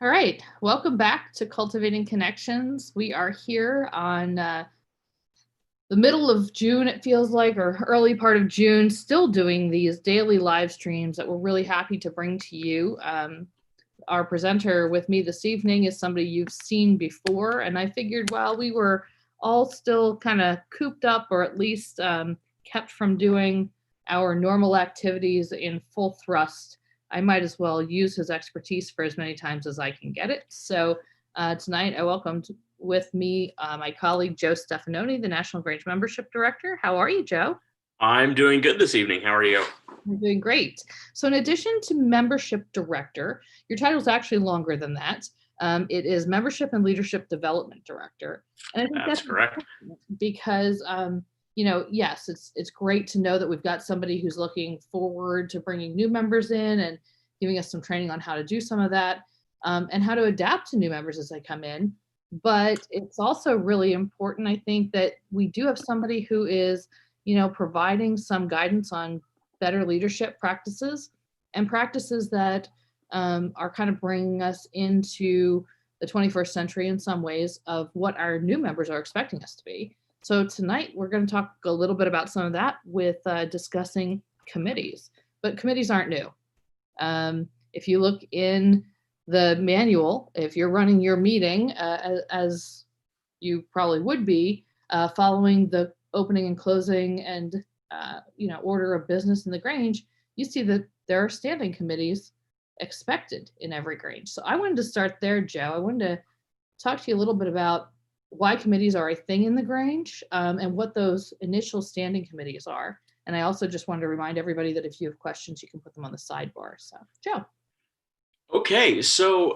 All right, welcome back to Cultivating Connections. We are here on the middle of June, it feels like, or early part of June, still doing these daily live streams that we're really happy to bring to you. Our presenter with me this evening is somebody you've seen before, and I figured while we were all still kind of cooped up, or at least kept from doing our normal activities in full thrust, I might as well use his expertise for as many times as I can get it. So tonight I welcomed with me my colleague Joe Stefenoni, the National Grange Membership Director. How are you, Joe? I'm doing good this evening. How are you? I'm doing great. So in addition to Membership Director, your title is actually longer than that. It is Membership and Leadership Development Director. And I think That's correct. Because yes, it's great to know that we've got somebody who's looking forward to bringing new members in and giving us some training on how to do some of that, and how to adapt to new members as they come in. But it's also really important, I think, that we do have somebody who is, providing some guidance on better leadership practices and practices that are kind of bringing us into the 21st century in some ways of what our new members are expecting us to be. So tonight we're going to talk a little bit about some of that with discussing committees, but committees aren't new. If you look in the manual, if you're running your meeting, as you probably would be, following the opening and closing and order of business in the Grange, you see that there are standing committees expected in every Grange. So I wanted to start there, Joe. I wanted to talk to you a little bit about why committees are a thing in the Grange, and what those initial standing committees are. And I also just wanted to remind everybody that if you have questions, you can put them on the sidebar. So, Joe. Okay, so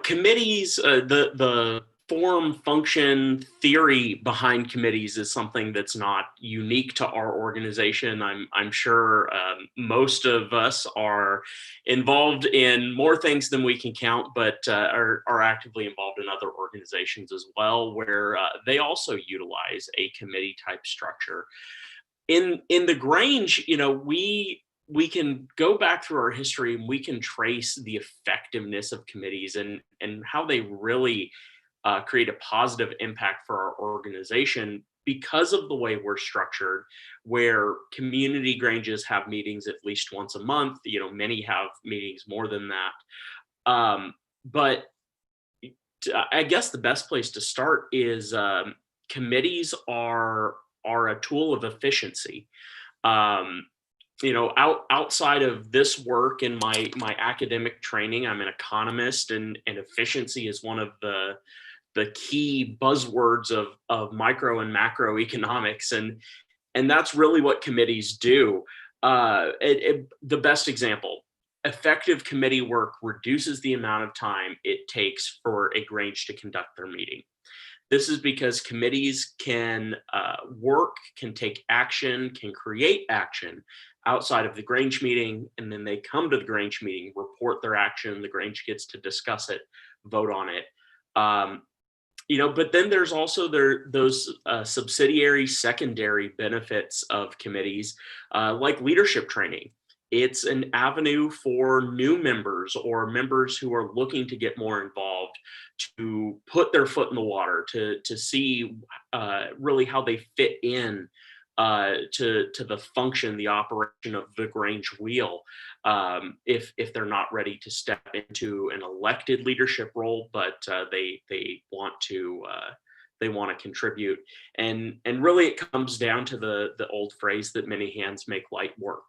committees, the form, function, theory behind committees is something that's not unique to our organization. I'm sure most of us are involved in more things than we can count, but are actively involved in other organizations as well, where they also utilize a committee type structure. In the Grange, we can go back through our history and we can trace the effectiveness of committees and how they really create a positive impact for our organization because of the way we're structured, where community Granges have meetings at least once a month. Many have meetings more than that. But I guess the best place to start is committees are a tool of efficiency. Outside of this work and my academic training, I'm an economist, and efficiency is one of the key buzzwords of micro and macroeconomics, and that's really what committees do. The best example: effective committee work reduces the amount of time it takes for a Grange to conduct their meeting. This is because committees can work, can take action, can create action outside of the Grange meeting, and then they come to the Grange meeting, report their action, the Grange gets to discuss it, vote on it. But then there's also those subsidiary, secondary benefits of committees, like leadership training. It's an avenue for new members or members who are looking to get more involved to put their foot in the water, to see really how they fit in to the function, the operation of the Grange wheel, if they're not ready to step into an elected leadership role, but they want to contribute, and really it comes down to the old phrase that many hands make light work.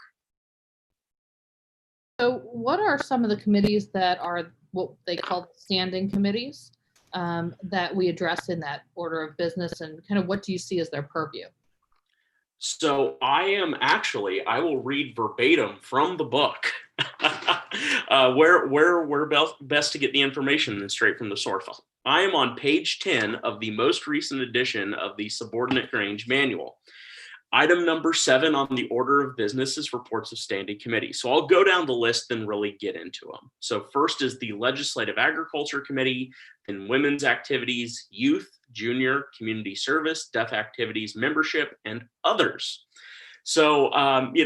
So what are some of the committees that are what they call standing committees that we address in that order of business, and kind of what do you see as their purview? So I will read verbatim from the book, where best to get the information straight from the source. I am on page 10 of the most recent edition of the Subordinate Grange Manual. Item number 7 on the order of business is reports of standing committees. So I'll go down the list and really get into them. So first is the Legislative Agriculture Committee, then Women's Activities, Youth, Junior, Community Service, Deaf Activities, Membership, and others. So,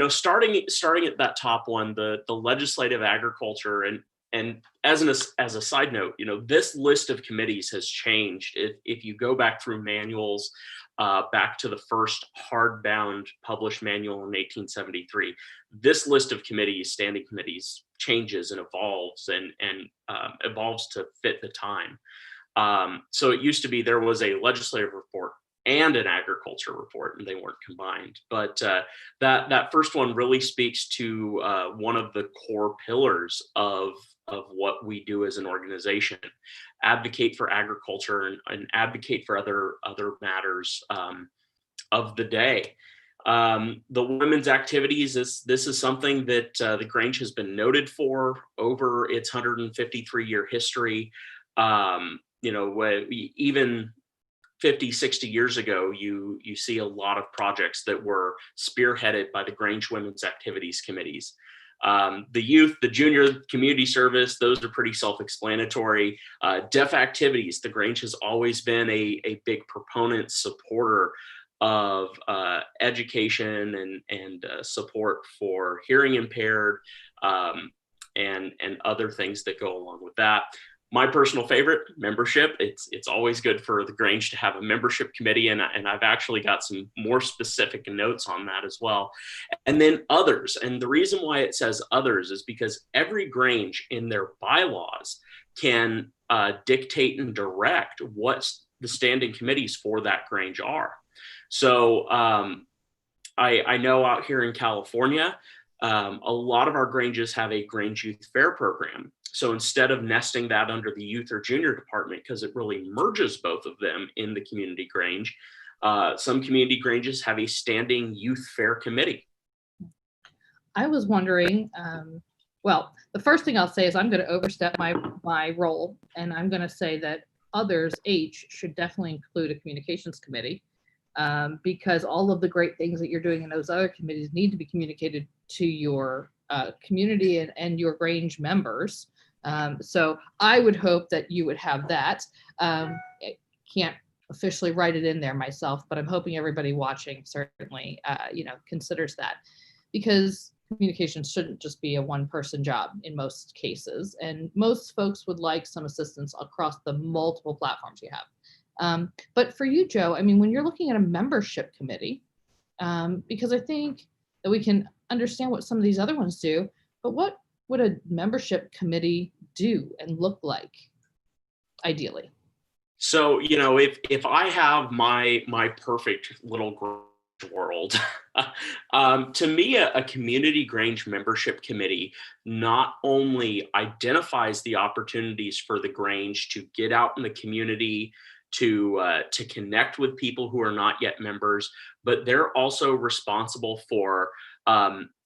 starting at that top one, the Legislative Agriculture, and and as a side note, this list of committees has changed. If you go back through manuals, back to the first hardbound published manual in 1873, this list of committees, standing committees, changes and evolves and evolves to fit the time. So it used to be there was a legislative report and an agriculture report, and they weren't combined. But that first one really speaks to one of the core pillars of what we do as an organization: advocate for agriculture and advocate for other matters of the day. The women's activities, this is something that the Grange has been noted for over its 153-year history. Even 50, 60 years ago, you see a lot of projects that were spearheaded by the Grange Women's Activities Committees. The youth, the junior community service, those are pretty self-explanatory. Deaf activities, the Grange has always been a big proponent, supporter of education and support for hearing impaired and other things that go along with that. My personal favorite, membership. It's always good for the Grange to have a membership committee, and I've actually got some more specific notes on that as well. And then others, and the reason why it says others is because every Grange in their bylaws can dictate and direct what the standing committees for that Grange are. So I know out here in California, a lot of our Granges have a Grange Youth Fair program. So instead of nesting that under the youth or junior department, because it really merges both of them in the community Grange, some community Granges have a standing youth fair committee. I was wondering, well, the first thing I'll say is I'm going to overstep my role, and I'm going to say that others, H, should definitely include a communications committee, because all of the great things that you're doing in those other committees need to be communicated to your community and your Grange members. So I would hope that you would have that. I can't officially write it in there myself, but I'm hoping everybody watching certainly, considers that, because communications shouldn't just be a one-person job in most cases. And most folks would like some assistance across the multiple platforms you have. But for you, Joe, I mean, when you're looking at a membership committee, because I think that we can understand what some of these other ones do, but what would a membership committee do and look like ideally? So, if I have my perfect little Grange world, to me, a community Grange membership committee not only identifies the opportunities for the Grange to get out in the community, to connect with people who are not yet members, but they're also responsible for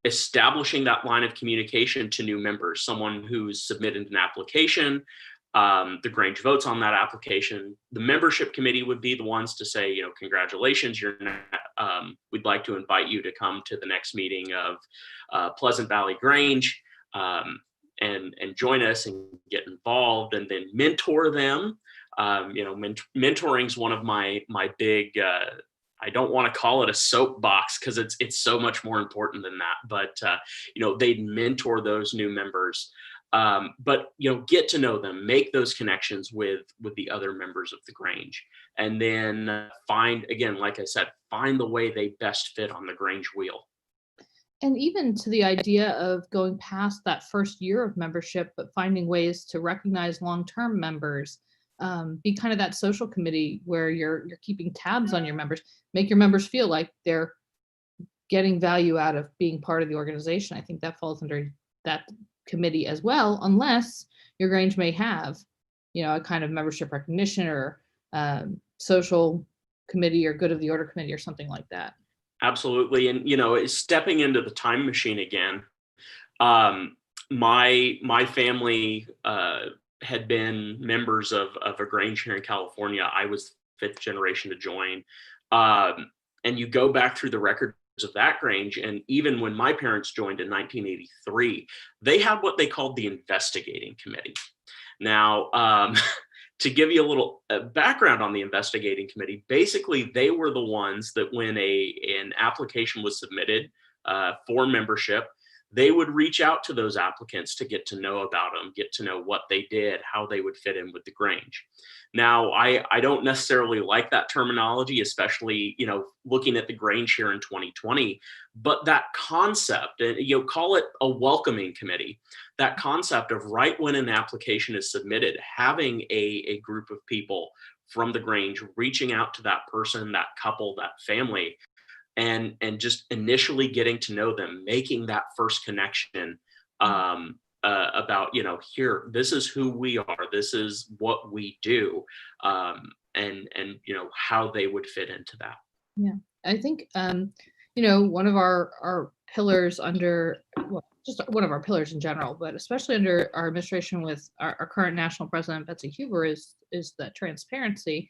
establishing that line of communication to new members. Someone who's submitted an application, the Grange votes on that application. The membership committee would be the ones to say, congratulations, we'd like to invite you to come to the next meeting of Pleasant Valley Grange and join us and get involved, and then mentor them. Mentoring is one of my big, I don't want to call it a soapbox because it's so much more important than that. But they'd mentor those new members, but get to know them, make those connections with the other members of the Grange, and then find the way they best fit on the Grange wheel. And even to the idea of going past that first year of membership, but finding ways to recognize long-term members. Be kind of that social committee where you're keeping tabs on your members, make your members feel like they're getting value out of being part of the organization. I think that falls under that committee as well, unless your Grange may have, a kind of membership recognition or social committee or good of the order committee or something like that. Absolutely. And, stepping into the time machine again, my family, had been members of a Grange here in California. I was fifth generation to join. And you go back through the records of that Grange, and even when my parents joined in 1983, they had what they called the investigating committee. Now, to give you a little background on the investigating committee, basically they were the ones that when an application was submitted for membership, they would reach out to those applicants to get to know about them, get to know what they did, how they would fit in with the Grange. Now, I don't necessarily like that terminology, especially, looking at the Grange here in 2020, but that concept, and call it a welcoming committee, that concept of right when an application is submitted, having a group of people from the Grange reaching out to that person, that couple, that family, and just initially getting to know them, making that first connection, about, here, this is who we are, this is what we do, and how they would fit into that. Yeah, I think one of our pillars under, well, just one of our pillars in general, but especially under our administration with our current national president Betsy Huber is the transparency.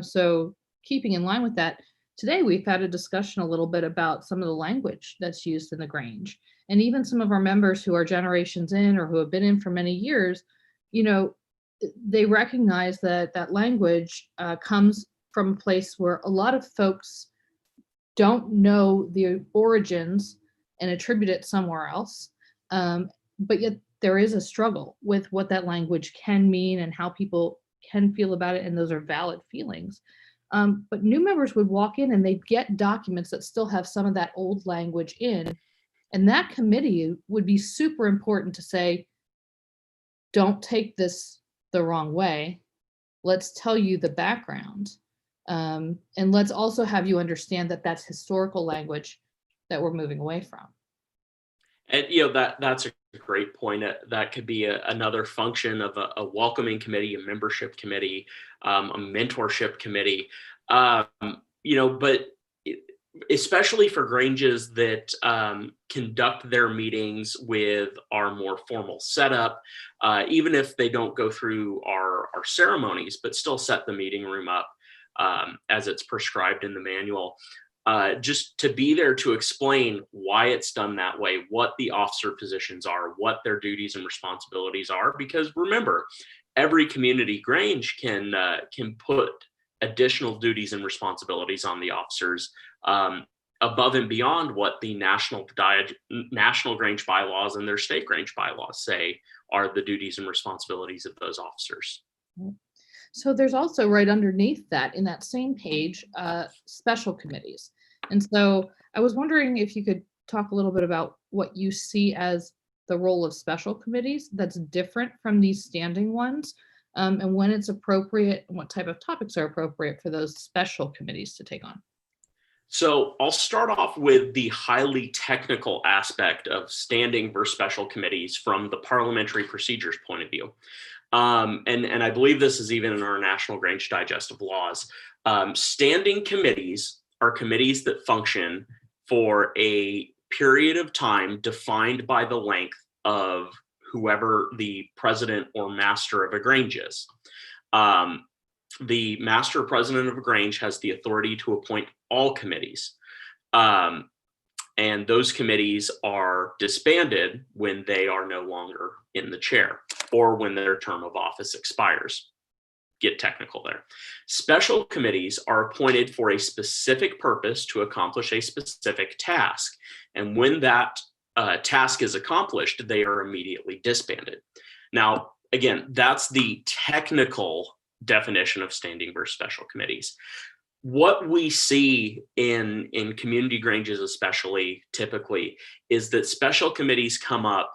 So keeping in line with that, today we've had a discussion a little bit about some of the language that's used in the Grange, and even some of our members who are generations in or who have been in for many years, they recognize that that language comes from a place where a lot of folks don't know the origins and attribute it somewhere else. But yet there is a struggle with what that language can mean and how people can feel about it, and those are valid feelings. But new members would walk in and they'd get documents that still have some of that old language in. And that committee would be super important to say, don't take this the wrong way. Let's tell you the background. And let's also have you understand that that's historical language that we're moving away from. And that's a great point. That could be another function of a welcoming committee, a membership committee, a mentorship committee. But especially for Granges that conduct their meetings with our more formal setup, even if they don't go through our ceremonies, but still set the meeting room up as it's prescribed in the manual. Just to be there to explain why it's done that way, what the officer positions are, what their duties and responsibilities are. Because remember, every community Grange can put additional duties and responsibilities on the officers above and beyond what the national Grange bylaws and their state Grange bylaws say are the duties and responsibilities of those officers. So there's also right underneath that, in that same page, special committees. And so I was wondering if you could talk a little bit about what you see as the role of special committees that's different from these standing ones, and when it's appropriate and what type of topics are appropriate for those special committees to take on. So I'll start off with the highly technical aspect of standing versus special committees from the parliamentary procedures point of view. And I believe this is even in our National Grange Digest of Laws. Standing committees are committees that function for a period of time defined by the length of whoever the president or master of a Grange is. The master or president of a Grange has the authority to appoint all committees. And those committees are disbanded when they are no longer in the chair or when their term of office expires. Get technical there. Special committees are appointed for a specific purpose to accomplish a specific task. And when that task is accomplished, they are immediately disbanded. Now, again, that's the technical definition of standing versus special committees. What we see in community Granges, especially typically, is that special committees come up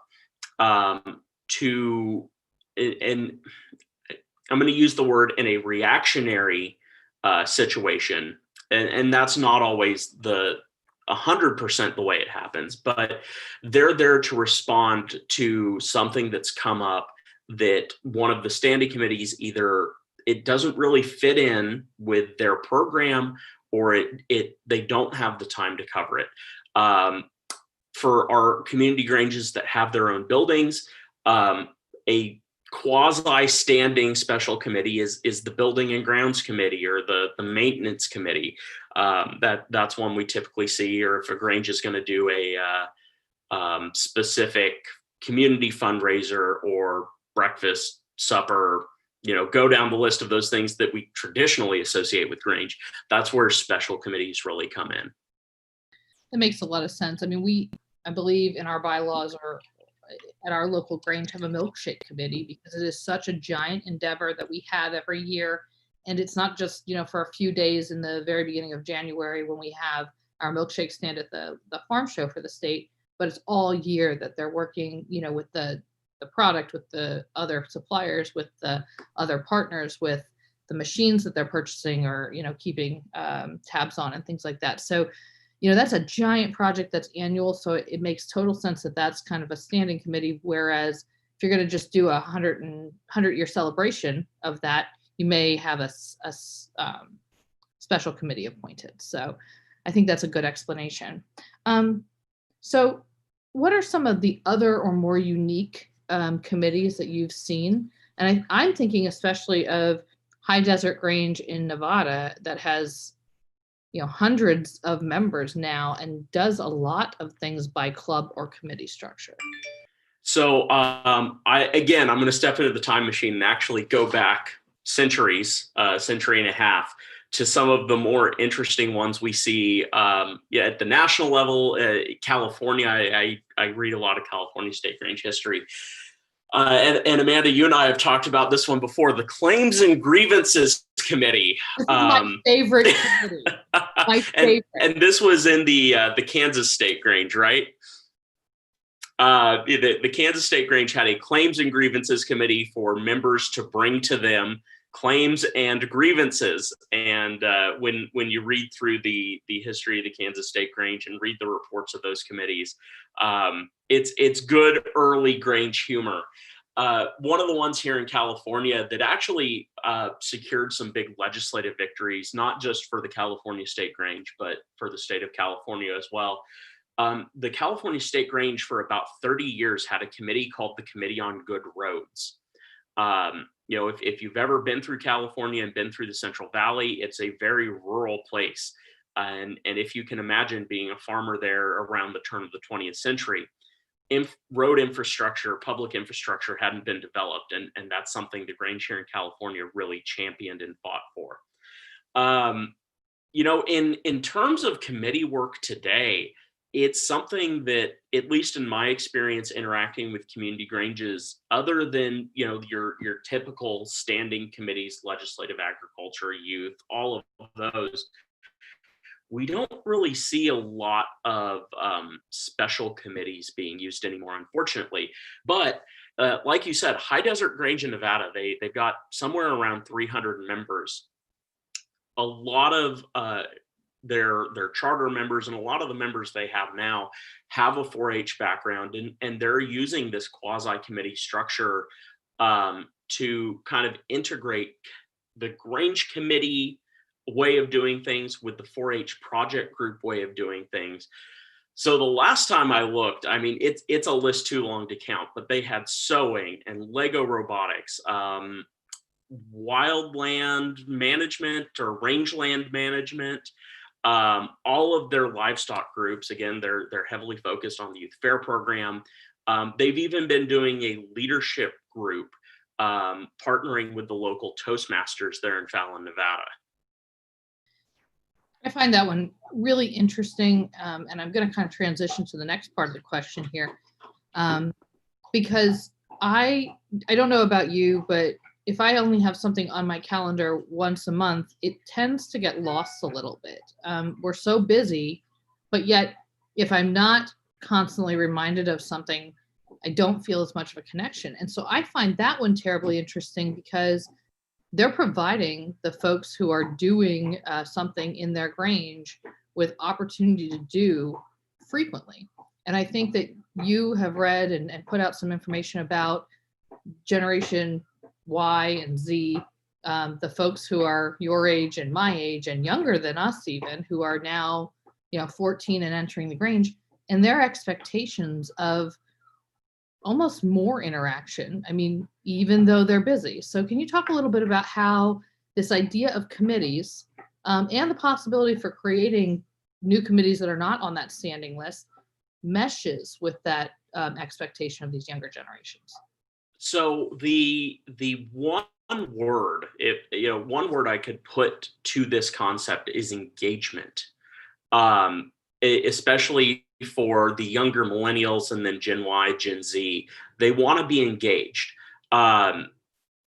to, and I'm going to use the word, in a reactionary situation, and that's not always 100% the way it happens, but they're there to respond to something that's come up that one of the standing committees, either it doesn't really fit in with their program, or they don't have the time to cover it. For our community Granges that have their own buildings, a quasi-standing special committee is the building and grounds committee or the maintenance committee. That's one we typically see. Or if a Grange is going to do a specific community fundraiser or breakfast, supper, go down the list of those things that we traditionally associate with Grange. That's where special committees really come in. That makes a lot of sense. I mean, we I believe in our bylaws or at our local Grange have a milkshake committee, because it is such a giant endeavor that we have every year. And it's not just, for a few days in the very beginning of January when we have our milkshake stand at the farm show for the state, but it's all year that they're working, with the product, with the other suppliers, with the other partners, with the machines that they're purchasing or, keeping tabs on and things like that. So, that's a giant project that's annual. So it makes total sense that that's kind of a standing committee. Whereas if you're going to just do a 100-year celebration of that, you may have a special committee appointed. So I think that's a good explanation. So what are some of the other or more unique committees that you've seen? And I'm thinking especially of High Desert Grange in Nevada that has hundreds of members now and does a lot of things by club or committee structure. So I'm going to step into the time machine and actually go back centuries, century and a half, to some of the more interesting ones we see at the national level. California, I read a lot of California State Grange history. And Amanda, you and I have talked about this one before, the Claims and Grievances Committee. This is my favorite committee. My favorite. And this was in the Kansas State Grange, right? The Kansas State Grange had a Claims and Grievances Committee for members to bring to them claims and grievances. And when you read through the history of the Kansas State Grange and read the reports of those committees, it's good early Grange humor. One of the ones here in California that actually secured some big legislative victories, not just for the California State Grange, but for the state of California as well. The California State Grange for about 30 years had a committee called the Committee on Good Roads. If you've ever been through California and been through the Central Valley, it's a very rural place. And if you can imagine being a farmer there around the turn of the 20th century, road infrastructure, public infrastructure hadn't been developed. And that's something the Grange here in California really championed and fought for. In terms of committee work today, it's something that, at least in my experience interacting with community granges, other than your typical standing committees, legislative, agriculture, youth, all of those, we don't really see a lot of special committees being used anymore, unfortunately. But like you said, High Desert Grange in Nevada, they've got somewhere around 300 members. A lot of their charter members and a lot of the members they have now have a 4-H background, and they're using this quasi-committee structure to kind of integrate the Grange committee way of doing things with the 4-H project group way of doing things. So the last time I looked, I mean, it's a list too long to count, but they had sewing and Lego robotics, wildland management or rangeland management, all of their livestock groups. Again, they're heavily focused on the youth fair program. They've even been doing a leadership group, partnering with the local Toastmasters there in Fallon, Nevada. I find that one really interesting, and I'm going to kind of transition to the next part of the question here, because I don't know about you, but if I only have something on my calendar once a month, it tends to get lost a little bit. We're so busy, but yet if I'm not constantly reminded of something, I don't feel as much of a connection. And so I find that one terribly interesting, because they're providing the folks who are doing something in their Grange with opportunity to do frequently. And I think that you have read and put out some information about Generation Y and Z, the folks who are your age and my age and younger than us even, who are now 14 and entering the Grange, and their expectations of almost more interaction. I mean, even though they're busy. So can you talk a little bit about how this idea of committees and the possibility for creating new committees that are not on that standing list meshes with that expectation of these younger generations? So the one word, one word I could put to this concept is engagement, especially for the younger millennials and then Gen Y, Gen Z. They want to be engaged. And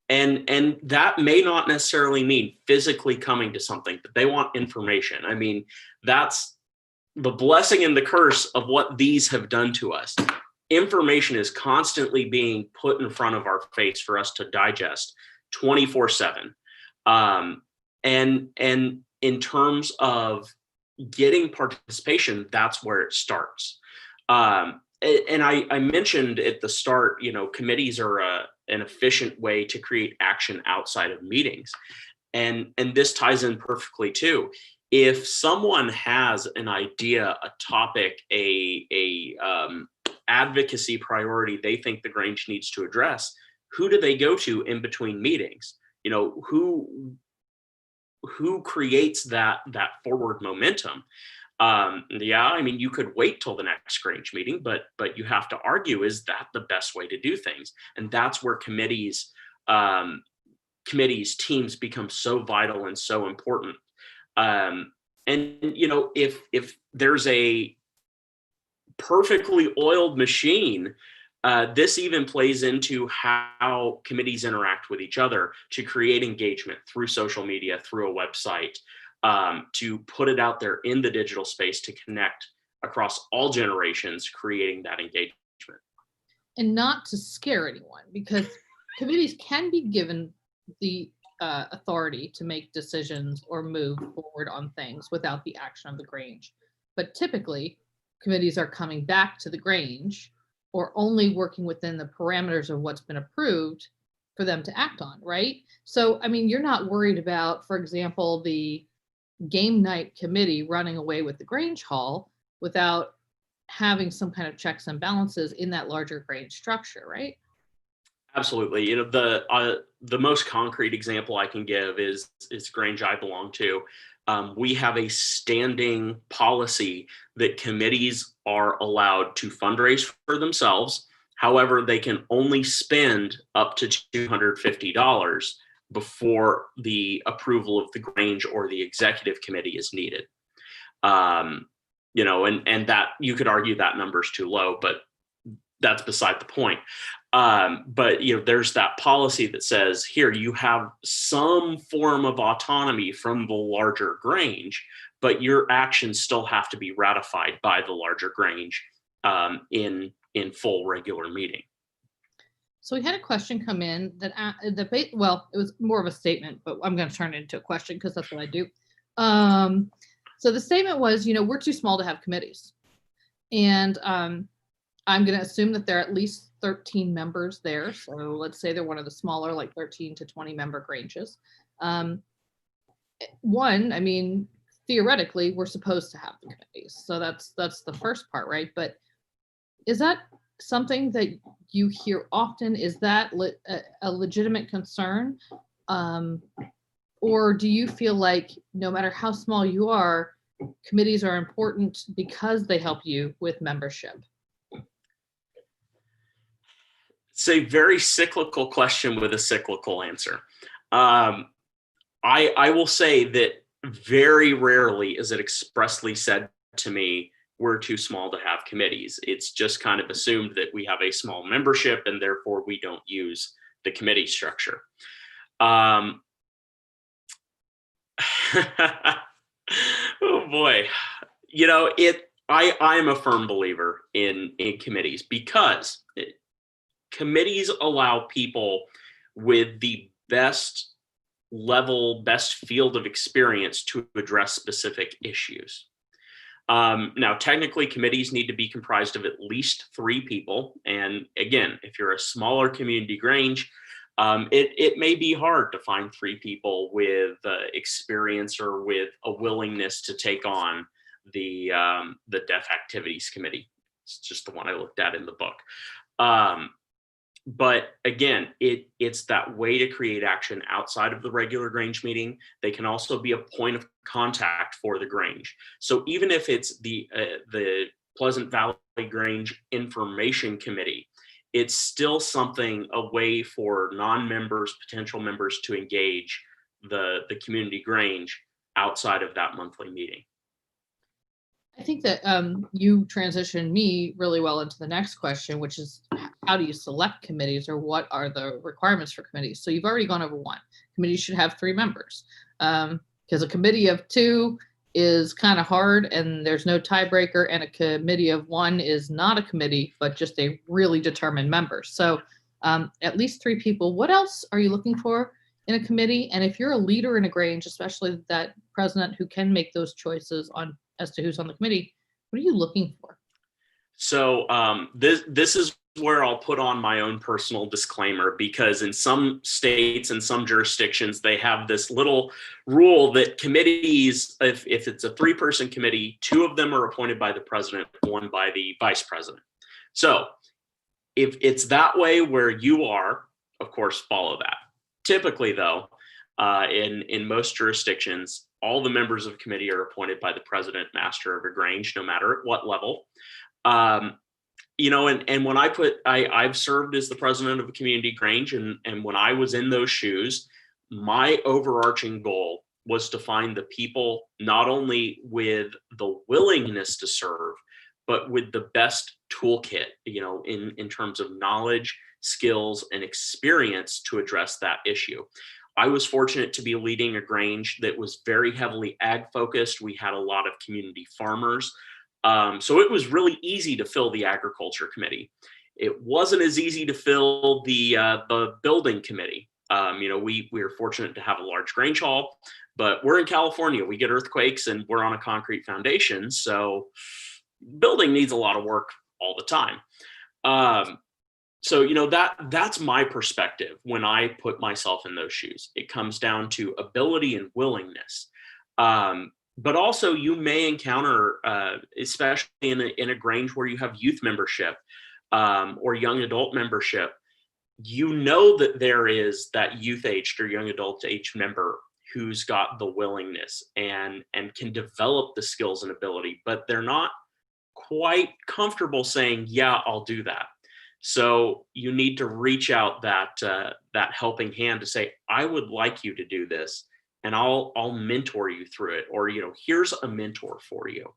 that may not necessarily mean physically coming to something, but they want information. I mean, that's the blessing and the curse of what these have done to us. Information is constantly being put in front of our face for us to digest 24/7. And in terms of getting participation, that's where it starts. And I mentioned at the start, committees are an efficient way to create action outside of meetings. And this ties in perfectly too. If someone has an idea, a topic, a advocacy priority they think the Grange needs to address, who do they go to in between meetings? Who creates that forward momentum? Yeah, I mean, you could wait till the next Grange meeting, but you have to argue, is that the best way to do things? And that's where committees, teams become so vital and so important. And if there's a perfectly oiled machine, this even plays into how committees interact with each other to create engagement through social media, through a website, to put it out there in the digital space to connect across all generations, creating that engagement. And not to scare anyone, because committees can be given the authority to make decisions or move forward on things without the action of the Grange. But typically, committees are coming back to the Grange or only working within the parameters of what's been approved for them to act on, right? So, I mean, you're not worried about, for example, the game night committee running away with the Grange Hall without having some kind of checks and balances in that larger Grange structure, right? Absolutely. The most concrete example I can give is Grange I belong to. We have a standing policy that committees are allowed to fundraise for themselves. However, they can only spend up to $250 before the approval of the Grange or the executive committee is needed. And that you could argue that number's too low, but that's beside the point. But there's that policy that says, here, you have some form of autonomy from the larger Grange, but your actions still have to be ratified by the larger Grange in full regular meeting. So we had a question come in that it was more of a statement, but I'm going to turn it into a question because that's what I do. So the statement was, we're too small to have committees. And I'm going to assume that there are at least 13 members there. So let's say they're one of the smaller, like 13 to 20 member Granges. I mean, theoretically, we're supposed to have the committees. So that's the first part, right? But is that something that you hear often? Is that a legitimate concern? Or do you feel like no matter how small you are, committees are important because they help you with membership? It's a very cyclical question with a cyclical answer. I will say that very rarely is it expressly said to me, we're too small to have committees. It's just kind of assumed that we have a small membership and therefore we don't use the committee structure. Oh boy. I am a firm believer in committees because committees allow people with the best field of experience to address specific issues. Now, technically, committees need to be comprised of at least 3 people. And again, if you're a smaller community Grange, it may be hard to find 3 people with experience or with a willingness to take on the Deaf Activities Committee. It's just the one I looked at in the book. But again, it's that way to create action outside of the regular Grange meeting. They can also be a point of contact for the Grange. So even if it's the Pleasant Valley Grange Information Committee, it's still a way for non-members, potential members to engage the community Grange outside of that monthly meeting. I think that you transitioned me really well into the next question, which is how do you select committees, or what are the requirements for committees? So you've already gone over one. Committees should have 3 members, because a committee of 2 is kind of hard and there's no tiebreaker, and a committee of 1 is not a committee, but just a really determined member. So at least 3 people. What else are you looking for in a committee? And if you're a leader in a Grange, especially that president who can make those choices on as to who's on the committee, what are you looking for? So this is where I'll put on my own personal disclaimer, because in some states and some jurisdictions, they have this little rule that committees, if it's a 3-person committee, 2 of them are appointed by the president, 1 by the vice president. So if it's that way where you are, of course, follow that. Typically, though, in most jurisdictions, all the members of a committee are appointed by the president master of a Grange, no matter at what level. And when I've served as the president of a community Grange, and when I was in those shoes, my overarching goal was to find the people not only with the willingness to serve, but with the best toolkit, in terms of knowledge, skills, and experience to address that issue. I was fortunate to be leading a Grange that was very heavily ag focused. We had a lot of community farmers. So it was really easy to fill the agriculture committee. It wasn't as easy to fill the building committee. We were fortunate to have a large Grange hall, but we're in California. We get earthquakes and we're on a concrete foundation. So building needs a lot of work all the time. So that's my perspective when I put myself in those shoes. It comes down to ability and willingness. But also you may encounter, especially in a Grange where you have youth membership or young adult membership, that there is that youth aged or young adult age member who's got the willingness and can develop the skills and ability, but they're not quite comfortable saying, yeah, I'll do that. So you need to reach out that helping hand to say, I would like you to do this, and I'll mentor you through it, or here's a mentor for you.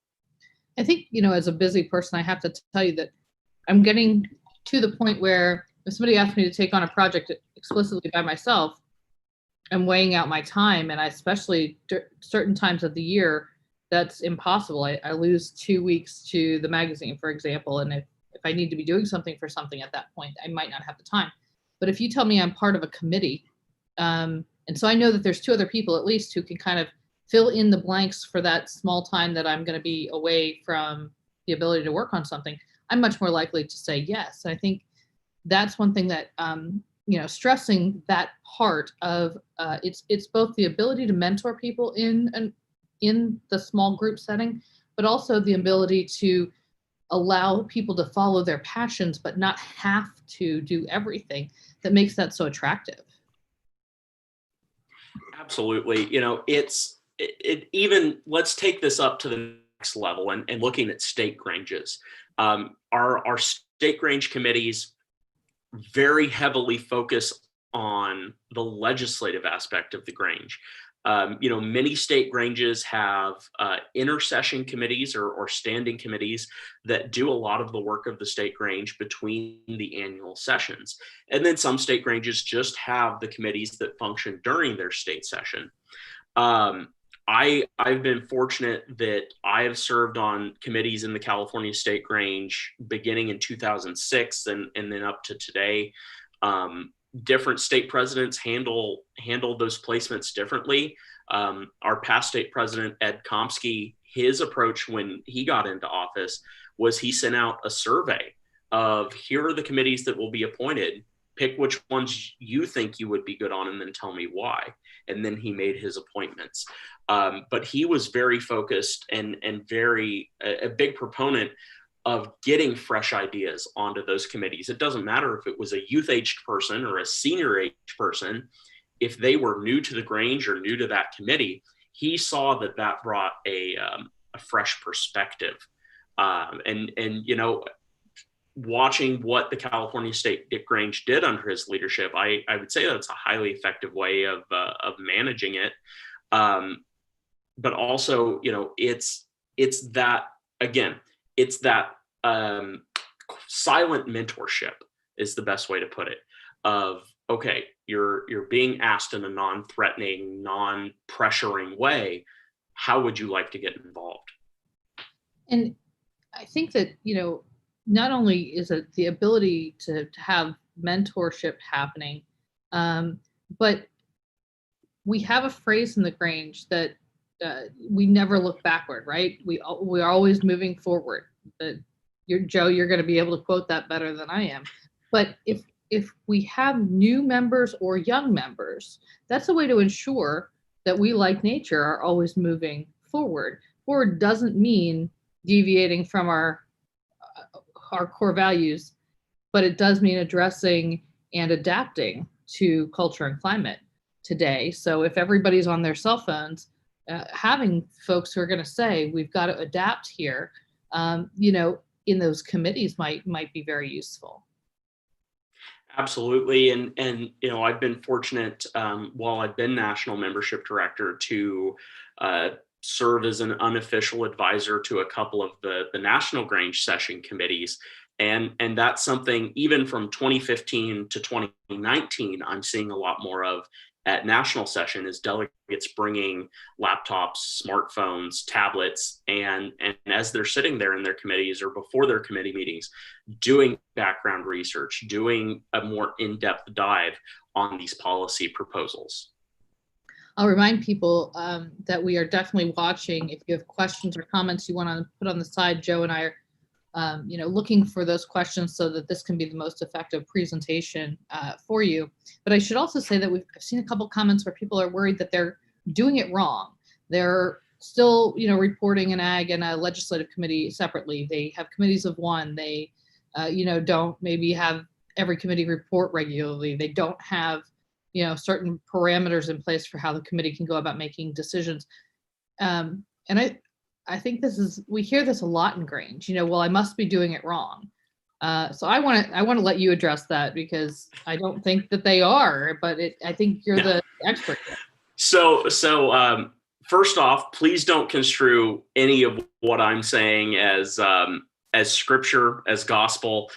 I think as a busy person, I have to tell you that I'm getting to the point where if somebody asks me to take on a project explicitly by myself, I'm weighing out my time, and especially certain times of the year, that's impossible. I lose 2 weeks to the magazine, for example, and if I need to be doing something for something at that point, I might not have the time. But if you tell me I'm part of a committee, and so I know that there's 2 other people at least who can kind of fill in the blanks for that small time that I'm going to be away from the ability to work on something, I'm much more likely to say yes. I think that's one thing that, stressing that part of it's both the ability to mentor people in the small group setting, but also the ability to allow people to follow their passions, but not have to do everything that makes that so attractive. Absolutely. Even let's take this up to the next level and looking at state Granges. Our state Grange committees very heavily focus on the legislative aspect of the Grange. Many state Granges have intersession committees or standing committees that do a lot of the work of the state Grange between the annual sessions. And then some state Granges just have the committees that function during their state session. I've been fortunate that I have served on committees in the California State Grange beginning in 2006 and then up to today. Different state presidents handle those placements differently. Our past state president, Ed Komsky, his approach when he got into office was he sent out a survey of here are the committees that will be appointed. Pick which ones you think you would be good on and then tell me why. And then he made his appointments. But he was very focused and very a big proponent of getting fresh ideas onto those committees. It doesn't matter if it was a youth-aged person or a senior-aged person. If they were new to the Grange or new to that committee, he saw that brought a fresh perspective. Watching what the California State Grange did under his leadership, I would say that's a highly effective way of managing it. But also, it's that again, it's that silent mentorship is the best way to put it. Of, okay, you're being asked in a non-threatening, non-pressuring way. How would you like to get involved? And I think that, not only is it the ability to have mentorship happening, but we have a phrase in the Grange that we never look backward, right? We're always moving forward. Joe, you're going to be able to quote that better than I am. But if we have new members or young members, that's a way to ensure that we, like nature, are always moving forward. Forward doesn't mean deviating from our core values, but it does mean addressing and adapting to culture and climate today. So if everybody's on their cell phones, having folks who are going to say, we've got to adapt here, in those committees might be very useful. Absolutely. And I've been fortunate, while I've been national membership director, to serve as an unofficial advisor to a couple of the national Grange session committees. And that's something, even from 2015 to 2019, I'm seeing a lot more of at national session, is delegates bringing laptops, smartphones, tablets, and as they're sitting there in their committees or before their committee meetings, doing background research, doing a more in-depth dive on these policy proposals. I'll remind people that we are definitely watching. If you have questions or comments you want to put on the side, Joe and I are looking for those questions so that this can be the most effective presentation for you. But I should also say that I've seen a couple comments where people are worried that they're doing it wrong. They're still, reporting an ag and a legislative committee separately. They have committees of one. They, don't maybe have every committee report regularly. They don't have, certain parameters in place for how the committee can go about making decisions. And I think we hear this a lot in Grange, well, I must be doing it wrong. So I want to let you address that, because I don't think that they are, but I think you're the expert here. So first off, please don't construe any of what I'm saying as scripture, as gospel.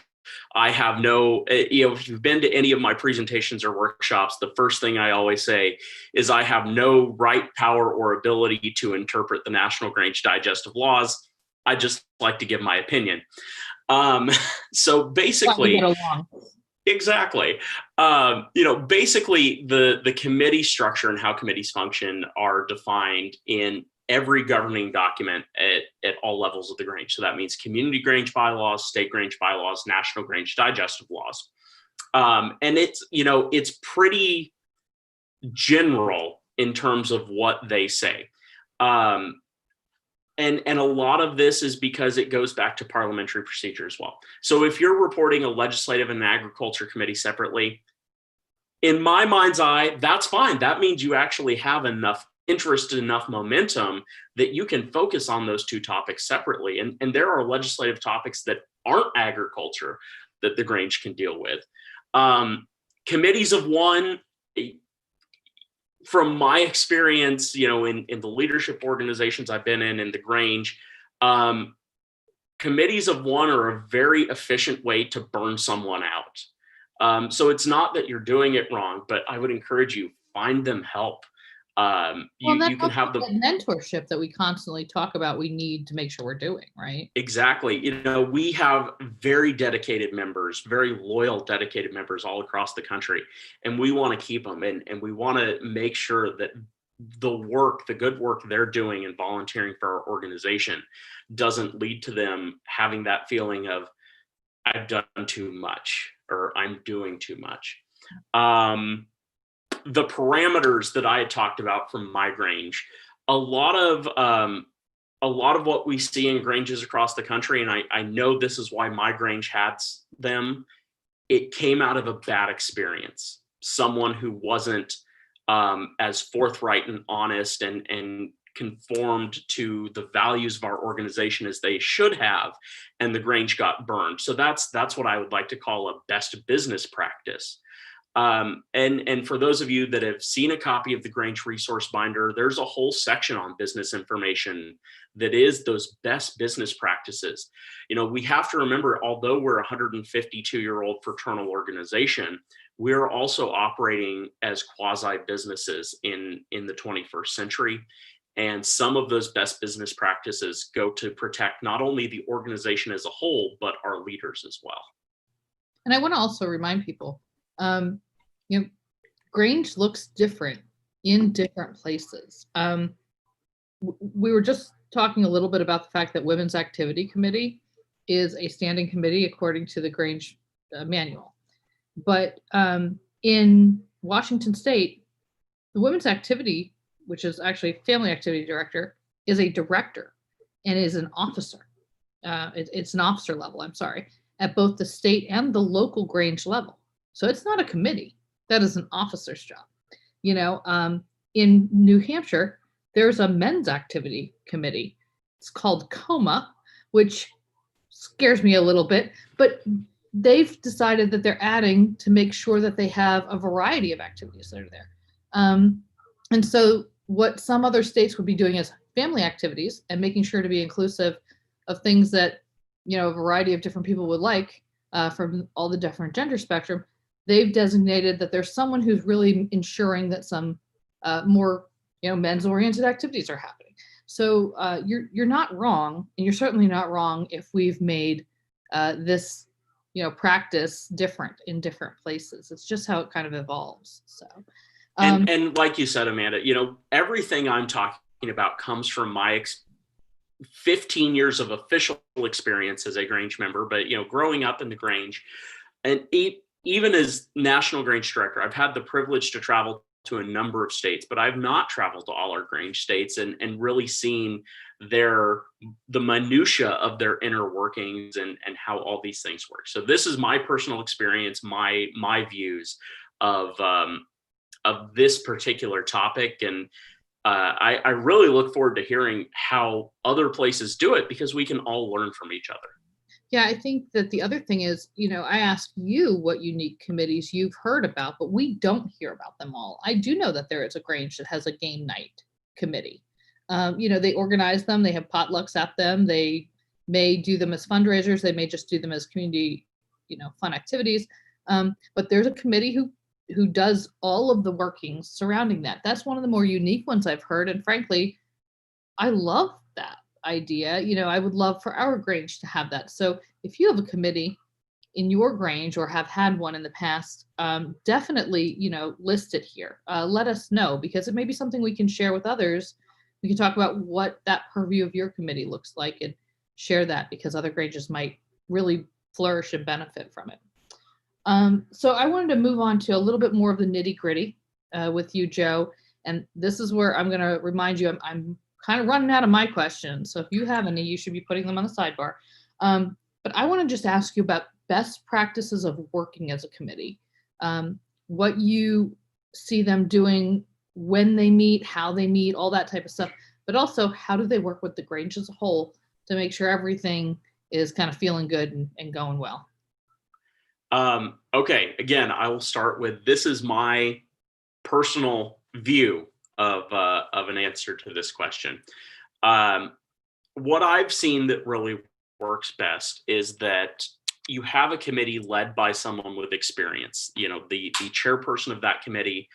I have no, if you've been to any of my presentations or workshops, the first thing I always say is I have no right, power, or ability to interpret the National Grange Digest of laws. I just like to give my opinion. So basically, exactly. Basically the committee structure and how committees function are defined in every governing document at all levels of the Grange. So that means community Grange bylaws, state Grange bylaws, national Grange Digest of laws. And it's pretty general in terms of what they say. And a lot of this is because it goes back to parliamentary procedure as well. So if you're reporting a legislative and agriculture committee separately, in my mind's eye, that's fine. That means you actually have enough interest, enough momentum that you can focus on those two topics separately. And there are legislative topics that aren't agriculture that the Grange can deal with. Committees of one, from my experience, in the leadership organizations I've been in the Grange, committees of one are a very efficient way to burn someone out. So it's not that you're doing it wrong, but I would encourage you, find them help. You can have the mentorship that we constantly talk about. We need to make sure we're doing right. Exactly. We have very dedicated members, very loyal, dedicated members all across the country, and we want to keep them. And we want to make sure that the good work they're doing and volunteering for our organization doesn't lead to them having that feeling of, I've done too much or I'm doing too much. The parameters that I had talked about from my Grange, a lot of what we see in Granges across the country, and I know this is why my Grange has them, it came out of a bad experience. Someone who wasn't as forthright and honest and conformed to the values of our organization as they should have, and the Grange got burned. So that's what I would like to call a best business practice. And for those of you that have seen a copy of the Grange resource binder, there's a whole section on business information that is those best business practices. We have to remember, although we're a 152-year-old fraternal organization, we're also operating as quasi businesses in the 21st century. And some of those best business practices go to protect not only the organization as a whole, but our leaders as well. And I want to also remind people, Grange looks different in different places. We were just talking a little bit about the fact that Women's Activity Committee is a standing committee according to the Grange manual. But in Washington State, the Women's Activity, which is actually Family Activity Director, is a director and is an officer. It's an officer level, I'm sorry, at both the state and the local Grange level. So it's not a committee. That is an officer's job. In New Hampshire, there's a men's activity committee. It's called COMA, which scares me a little bit, but they've decided that they're adding to make sure that they have a variety of activities that are there. And so what some other states would be doing is family activities and making sure to be inclusive of things that, a variety of different people would like from all the different gender spectrum. They've designated that there's someone who's really ensuring that some more, men's oriented activities are happening. So you're not wrong, and you're certainly not wrong if we've made this, practice different in different places. It's just how it kind of evolves. So, and like you said, Amanda, everything I'm talking about comes from my 15 years of official experience as a Grange member, but growing up in the Grange, and even as National Grange Director, I've had the privilege to travel to a number of states, but I've not traveled to all our Grange states and really seen the minutia of their inner workings and how all these things work. So this is my personal experience, my views of this particular topic, and I really look forward to hearing how other places do it, because we can all learn from each other. Yeah, I think that the other thing is, I asked you what unique committees you've heard about, but we don't hear about them all. I do know that there is a Grange that has a game night committee. They organize them, they have potlucks at them, they may do them as fundraisers, they may just do them as community, fun activities. But there's a committee who does all of the workings surrounding that. That's one of the more unique ones I've heard. And frankly, I love that idea. I would love for our Grange to have that. So if you have a committee in your Grange or have had one in the past, definitely, list it here. Let us know, because it may be something we can share with others. We can talk about what that purview of your committee looks like and share that, because other Granges might really flourish and benefit from it. So I wanted to move on to a little bit more of the nitty gritty with you, Joe. And this is where I'm going to remind you, I'm kind of running out of my questions. So if you have any, you should be putting them on the sidebar. But I want to just ask you about best practices of working as a committee, what you see them doing when they meet, how they meet, all that type of stuff. But also, how do they work with the Grange as a whole to make sure everything is kind of feeling good and going well? Okay, again, I will start with, this is my personal view of an answer to this question. What I've seen that really works best is that you have a committee led by someone with experience. The chairperson of that committee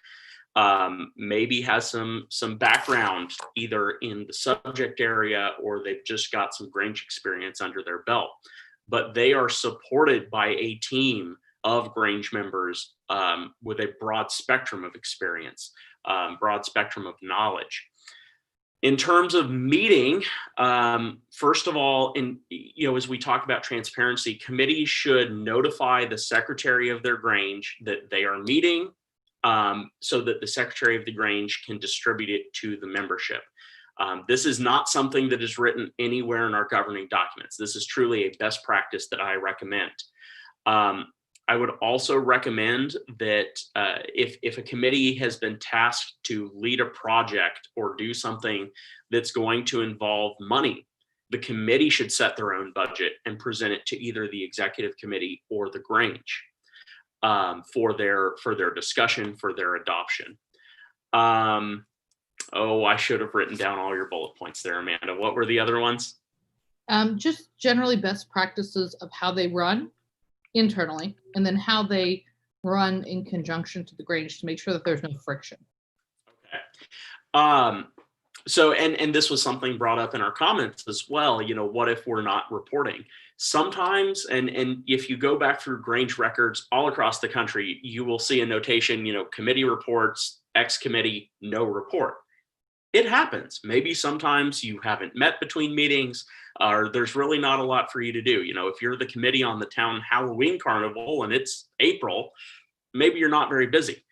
maybe has some background either in the subject area, or they've just got some Grange experience under their belt, but they are supported by a team of Grange members with a broad spectrum of experience, broad spectrum of knowledge. In terms of meeting, first of all, as we talk about transparency, committees should notify the secretary of their Grange that they are meeting, so that the secretary of the Grange can distribute it to the membership. This is not something that is written anywhere in our governing documents. This is truly a best practice that I recommend. I would also recommend that if a committee has been tasked to lead a project or do something that's going to involve money, the committee should set their own budget and present it to either the executive committee or the Grange. for their discussion, for their adoption. Oh, I should have written down all your bullet points there, Amanda. What were the other ones? Just generally best practices of how they run internally, and then how they run in conjunction to the Grange to make sure that there's no friction. Okay. So, and this was something brought up in our comments as well. What if we're not reporting? Sometimes, and if you go back through Grange records all across the country, you will see a notation, committee reports, X committee, no report. It happens. Maybe sometimes you haven't met between meetings, or there's really not a lot for you to do. If you're the committee on the town Halloween carnival and it's April, maybe you're not very busy.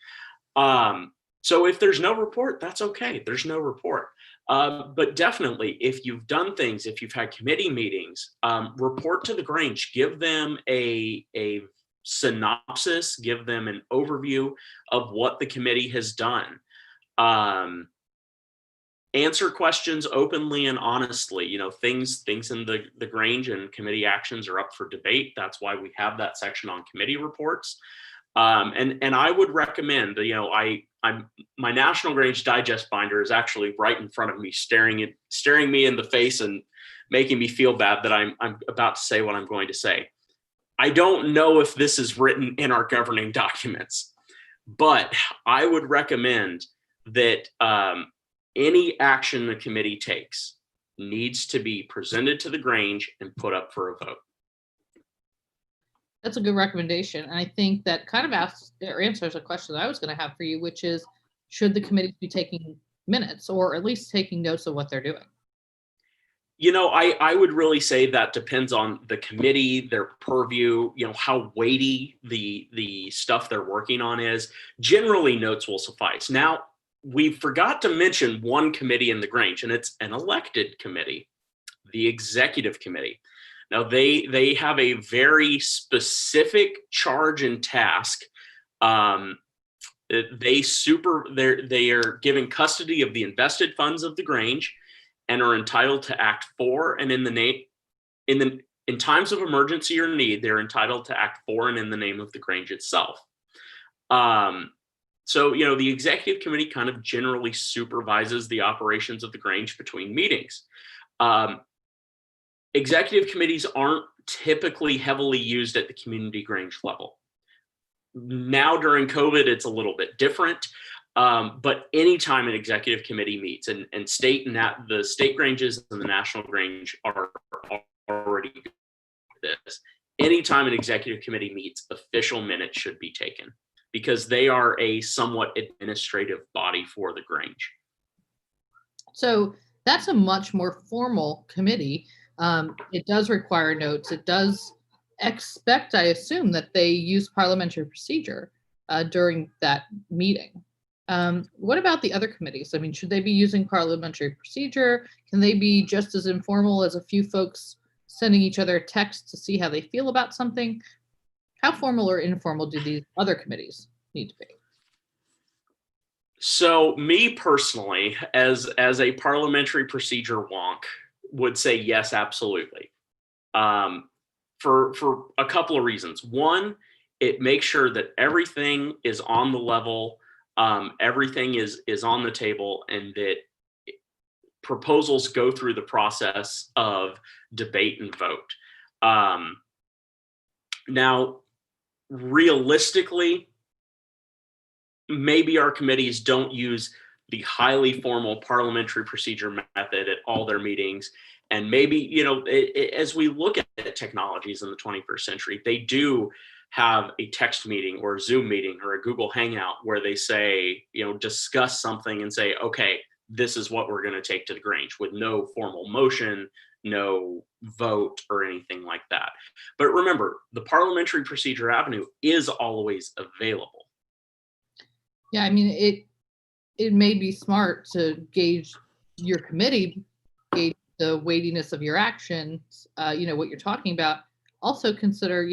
So if there's no report, that's okay. There's no report. But definitely, if you've done things, if you've had committee meetings, report to the Grange, give them a synopsis, give them an overview of what the committee has done. Answer questions openly and honestly. Things in the Grange and committee actions are up for debate. That's why we have that section on committee reports. And I would recommend, my National Grange Digest binder is actually right in front of me, staring me in the face and making me feel bad that I'm about to say what I'm going to say. I don't know if this is written in our governing documents, but I would recommend that any action the committee takes needs to be presented to the Grange and put up for a vote. That's a good recommendation. And I think that kind of asks or answers a question that I was going to have for you, which is, should the committee be taking minutes or at least taking notes of what they're doing? I would really say that depends on the committee, their purview, how weighty the stuff they're working on is. Generally, notes will suffice. Now, we forgot to mention one committee in the Grange, and it's an elected committee, the executive committee. Now, they have a very specific charge and task. They are given custody of the invested funds of the Grange and are entitled to act for and in times of emergency or need, they're entitled to act for and in the name of the Grange itself. So, the executive committee kind of generally supervises the operations of the Grange between meetings. Executive committees aren't typically heavily used at the community Grange level. Now during COVID, it's a little bit different. But anytime an executive committee meets, and the state Granges and the National Grange are already good at this. Anytime an executive committee meets, official minutes should be taken because they are a somewhat administrative body for the Grange. So that's a much more formal committee. It does require notes. It does expect, I assume, that they use parliamentary procedure during that meeting. What about the other committees? I mean, should they be using parliamentary procedure? Can they be just as informal as a few folks sending each other a text to see how they feel about something? How formal or informal do these other committees need to be? So me personally, as a parliamentary procedure wonk, would say yes, absolutely. For a couple of reasons. One, it makes sure that everything is on the level, everything is on the table, and that proposals go through the process of debate and vote. Now, realistically, maybe our committees don't use the highly formal parliamentary procedure method at all their meetings. And maybe, as we look at technologies in the 21st century, they do have a text meeting or a Zoom meeting or a Google Hangout where they say, discuss something and say, okay, this is what we're going to take to the Grange with no formal motion, no vote or anything like that. But remember, the parliamentary procedure avenue is always available. Yeah, I mean, it may be smart to gauge your committee, gauge the weightiness of your actions, what you're talking about. Also consider,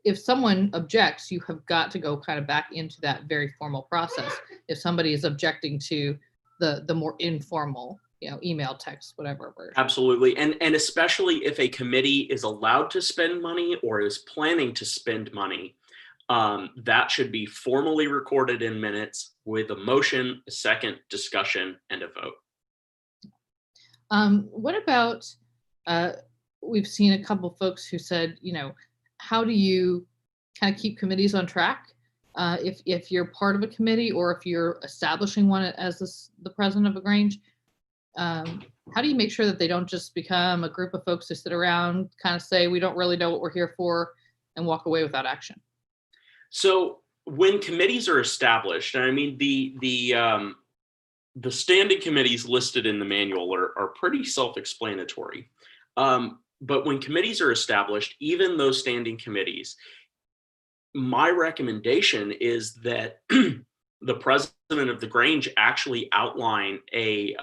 if someone objects, you have got to go kind of back into that very formal process. If somebody is objecting to the more informal email, text, whatever version. Absolutely. And especially if a committee is allowed to spend money or is planning to spend money, that should be formally recorded in minutes with a motion, a second, discussion, and a vote. What about, we've seen a couple folks who said, how do you kind of keep committees on track? If you're part of a committee or if you're establishing one as the president of a Grange, how do you make sure that they don't just become a group of folks who sit around, kind of say, we don't really know what we're here for, and walk away without action? So when committees are established, and I mean the standing committees listed in the manual are pretty self-explanatory. But when committees are established, even those standing committees, my recommendation is that the president of the Grange actually outline a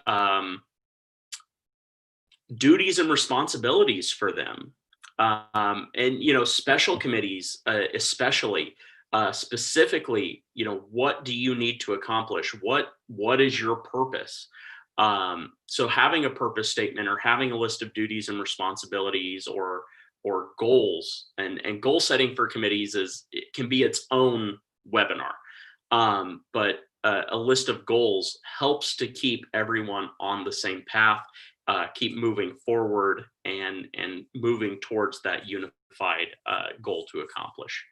duties and responsibilities for them. And special committees, especially, specifically, what do you need to accomplish? What is your purpose? So having a purpose statement or having a list of duties and responsibilities or goals, and goal setting for committees it can be its own webinar. But a list of goals helps to keep everyone on the same path, keep moving forward and moving towards that unified goal to accomplish.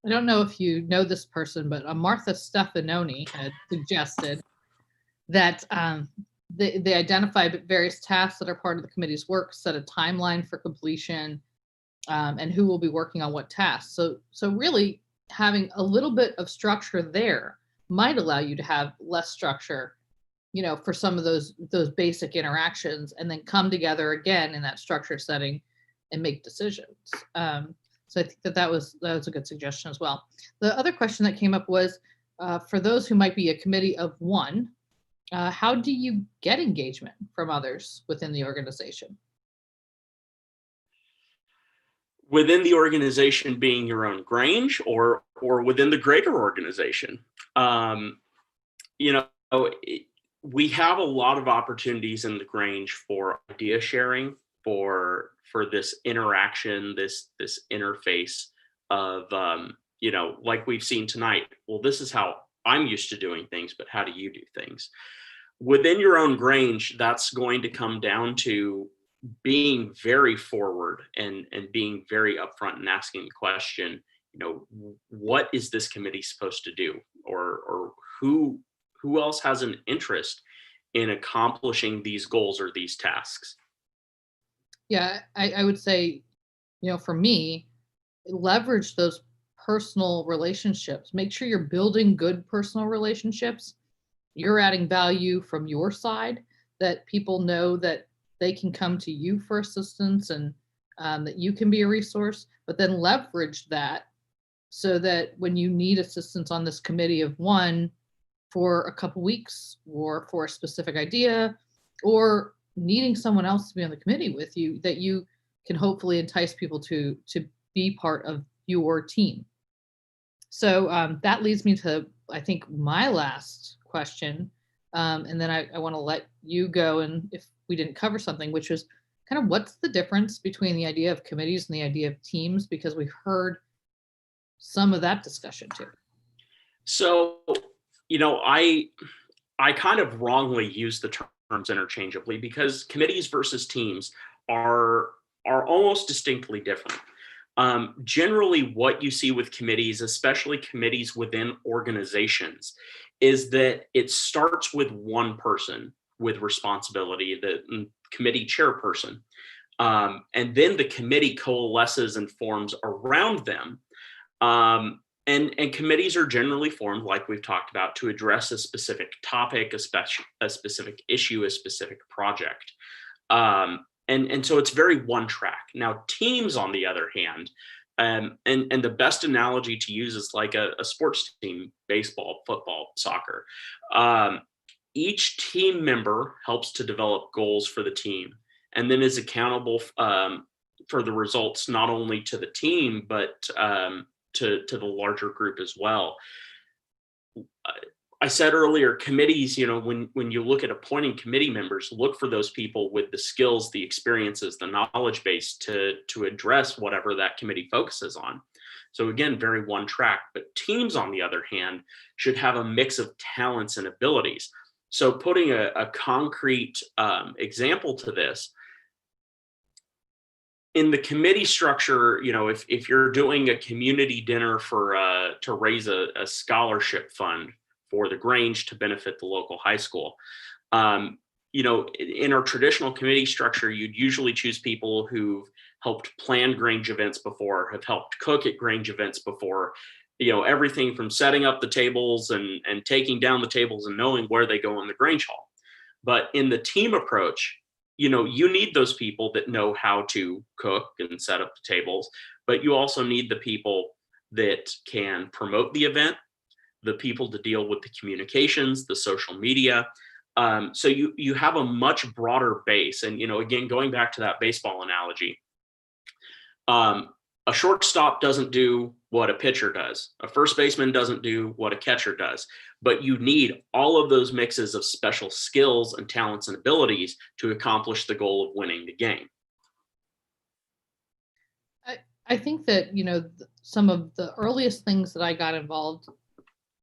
I don't know if you know this person, but Martha Stefenoni had suggested that they identify various tasks that are part of the committee's work, set a timeline for completion, and who will be working on what tasks. So really having a little bit of structure there might allow you to have less structure, for some of those basic interactions, and then come together again in that structured setting and make decisions. So I think that was a good suggestion as well. The other question that came up was, for those who might be a committee of one, how do you get engagement from others within the organization? Within the organization being your own Grange, or within the greater organization? We have a lot of opportunities in the Grange for idea sharing, for this interaction, this interface of, like we've seen tonight. Well, this is how I'm used to doing things, but how do you do things? Within your own Grange, that's going to come down to being very forward and being very upfront and asking the question, what is this committee supposed to do? Or who else has an interest in accomplishing these goals or these tasks? Yeah, I would say, for me, leverage those personal relationships. Make sure you're building good personal relationships. You're adding value from your side, that people know that they can come to you for assistance, and that you can be a resource, but then leverage that so that when you need assistance on this committee of one for a couple weeks, or for a specific idea, or needing someone else to be on the committee with you, that you can hopefully entice people to be part of your team. So that leads me to, I think, my last question. And then I want to let you go, and if we didn't cover something, which was kind of what's the difference between the idea of committees and the idea of teams, because we've heard some of that discussion too. So, I kind of wrongly use the terms interchangeably, because committees versus teams are almost distinctly different. Generally, what you see with committees, especially committees within organizations, is that it starts with one person with responsibility, the committee chairperson. And then the committee coalesces and forms around them. And committees are generally formed, like we've talked about, to address a specific topic, a specific issue, a specific project. And so it's very one track. Now, teams, on the other hand, and the best analogy to use is like a sports team: baseball, football, soccer. Each team member helps to develop goals for the team, and then is accountable for the results, not only to the team, but to the larger group as well. I said earlier, committees, when you look at appointing committee members, look for those people with the skills, the experiences, the knowledge base to address whatever that committee focuses on. So again, very one track, but teams, on the other hand, should have a mix of talents and abilities. So putting a concrete example to this, in the committee structure, if you're doing a community dinner to raise a scholarship fund for the Grange to benefit the local high school, in our traditional committee structure, you'd usually choose people who've helped plan Grange events before, have helped cook at Grange events before, everything from setting up the tables and taking down the tables and knowing where they go in the Grange hall. But in the team approach, you need those people that know how to cook and set up the tables, but you also need the people that can promote the event, the people to deal with the communications, the social media. So you have a much broader base. And, again, going back to that baseball analogy, a shortstop doesn't do what a pitcher does. A first baseman doesn't do what a catcher does. But you need all of those mixes of special skills and talents and abilities to accomplish the goal of winning the game. I think that, some of the earliest things that I got involved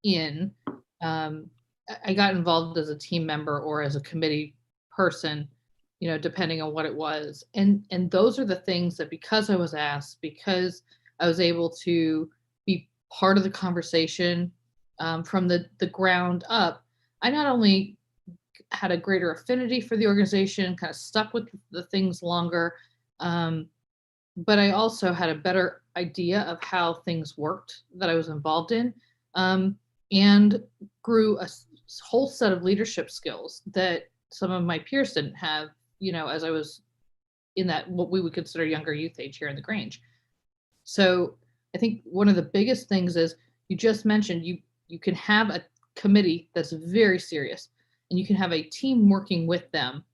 in, I got involved as a team member or as a committee person, depending on what it was. And those are the things that, because I was asked, because I was able to be part of the conversation from the ground up, I not only had a greater affinity for the organization, kind of stuck with the things longer, but I also had a better idea of how things worked that I was involved in, and grew a whole set of leadership skills that some of my peers didn't have, as I was in that, what we would consider younger youth age here in the Grange. So I think one of the biggest things is, you just mentioned, you can have a committee that's very serious, and you can have a team working with them,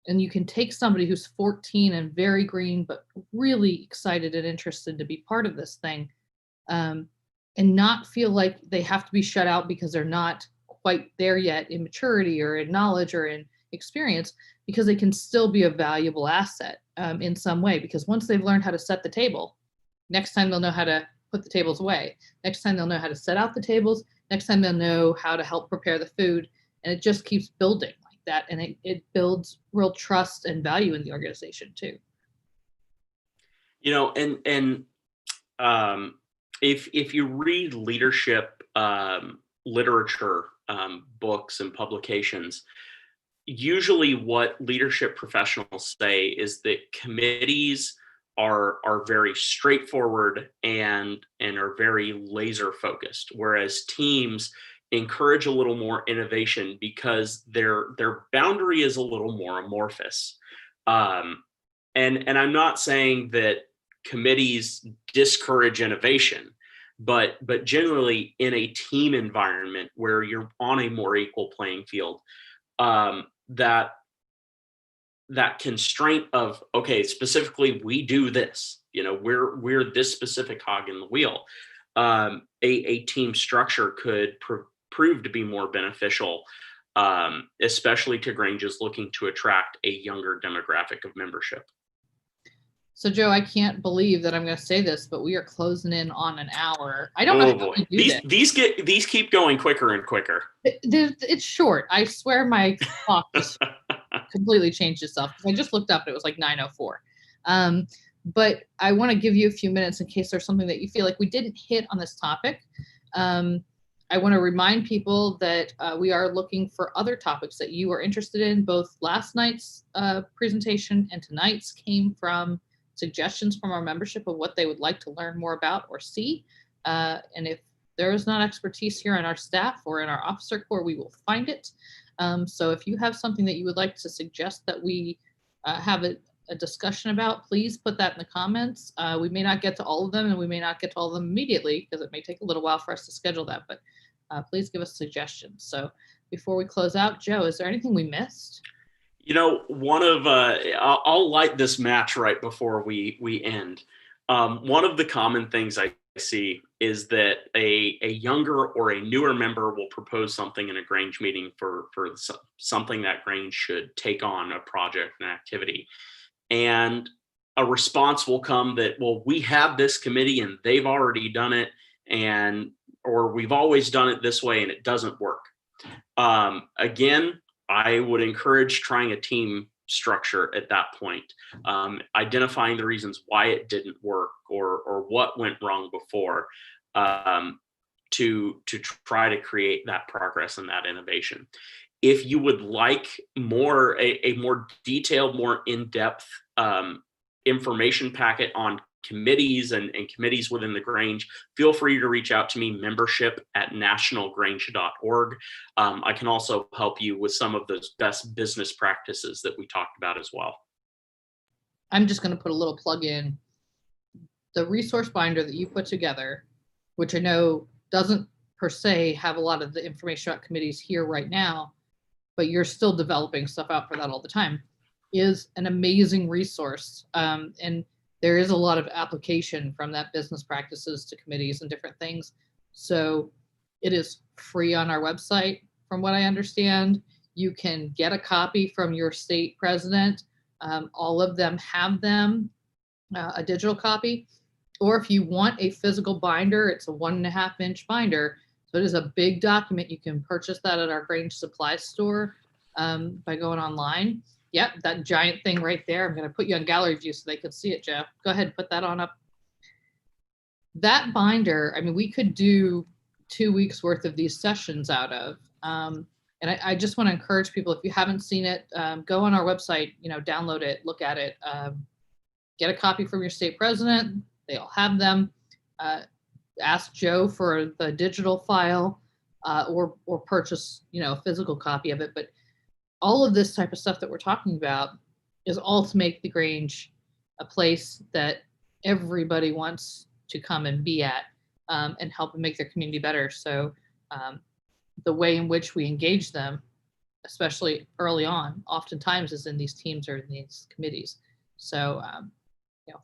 and you can take somebody who's 14 and very green, but really excited and interested to be part of this thing, and not feel like they have to be shut out because they're not quite there yet in maturity or in knowledge or in experience, because they can still be a valuable asset in some way. Because once they've learned how to set the table, next time they'll know how to put the tables away. Next time they'll know how to set out the tables. Next time they'll know how to help prepare the food. And it just keeps building like that. And it builds real trust and value in the organization too. If you read leadership literature, books and publications, usually what leadership professionals say is that committees are very straightforward and are very laser focused, whereas teams encourage a little more innovation because their boundary is a little more amorphous. And I'm not saying that committees discourage innovation, but generally in a team environment where you're on a more equal playing field, that constraint of, okay, specifically we do this, we're this specific hog in the wheel. A team structure could prove to be more beneficial, especially to Granges looking to attract a younger demographic of membership. So Joe, I can't believe that I'm going to say this, but we are closing in on an hour. I don't know how we do this. These keep going quicker and quicker. It's short. I swear my clock just completely changed itself, because I just looked up and it was like 9:04. But I want to give you a few minutes in case there's something that you feel like we didn't hit on this topic. I want to remind people that we are looking for other topics that you are interested in. Both last night's presentation and tonight's came from suggestions from our membership of what they would like to learn more about or see. And if there is not expertise here in our staff or in our officer corps, we will find it. So if you have something that you would like to suggest that we have a discussion about, please put that in the comments. We may not get to all of them, and we may not get to all of them immediately, because it may take a little while for us to schedule that, but please give us suggestions. So before we close out, Joe, is there anything we missed? I'll light this match right before we end. One of the common things I see is that a younger or a newer member will propose something in a Grange meeting for something that Grange should take on, a project, an activity. And a response will come that, well, we have this committee and they've already done it, and or we've always done it this way and it doesn't work. Again, I would encourage trying a team structure at that point, identifying the reasons why it didn't work or what went wrong before, to try to create that progress and that innovation. If you would like a more detailed, more in-depth information packet on committees and committees within the Grange, feel free to reach out to me, membership@nationalgrange.org. I can also help you with some of those best business practices that we talked about as well. I'm just going to put a little plug in. The resource binder that you put together, which I know doesn't per se have a lot of the information about committees here right now, but you're still developing stuff out for that all the time, is an amazing resource. And there is a lot of application from that business practices to committees and different things. So it is free on our website, from what I understand. You can get a copy from your state president. All of them have them, a digital copy. Or if you want a physical binder, it's a 1.5-inch binder. So it is a big document. You can purchase that at our Grange supply store by going online. Yep, that giant thing right there. I'm going to put you on gallery view so they can see it, Jeff. Go ahead and put that on up. That binder, I mean, we could do 2 weeks worth of these sessions out of. And I just want to encourage people, if you haven't seen it, go on our website, download it, look at it, get a copy from your state president. They all have them. Ask Joe for the digital file, or purchase, a physical copy of it. But all of this type of stuff that we're talking about is all to make the Grange a place that everybody wants to come and be at, and help make their community better. So the way in which we engage them, especially early on, oftentimes is in these teams or in these committees. So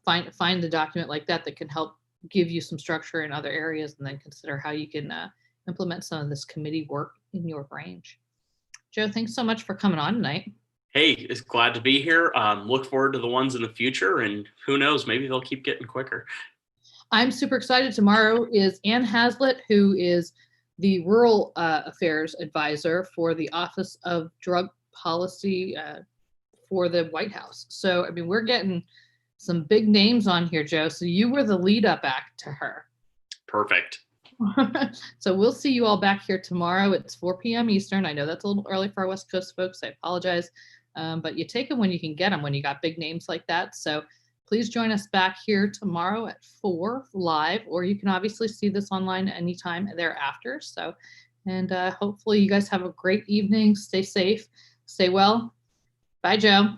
find the document like that can help give you some structure in other areas, and then consider how you can implement some of this committee work in your Grange. Joe, thanks so much for coming on tonight. Hey, it's glad to be here. Look forward to the ones in the future, and who knows, maybe they'll keep getting quicker. I'm super excited. Tomorrow is Ann Haslett, who is the Rural Affairs Advisor for the Office of Drug Policy for the White House. So, I mean, we're getting some big names on here, Joe. So you were the lead up act to her. Perfect. So we'll see you all back here tomorrow. It's 4 p.m. Eastern. I know that's a little early for our West Coast folks. I apologize. But you take them when you can get them when you got big names like that. So please join us back here tomorrow at 4 live, or you can obviously see this online anytime thereafter. So, and hopefully you guys have a great evening. Stay safe, stay well. Bye, Joe.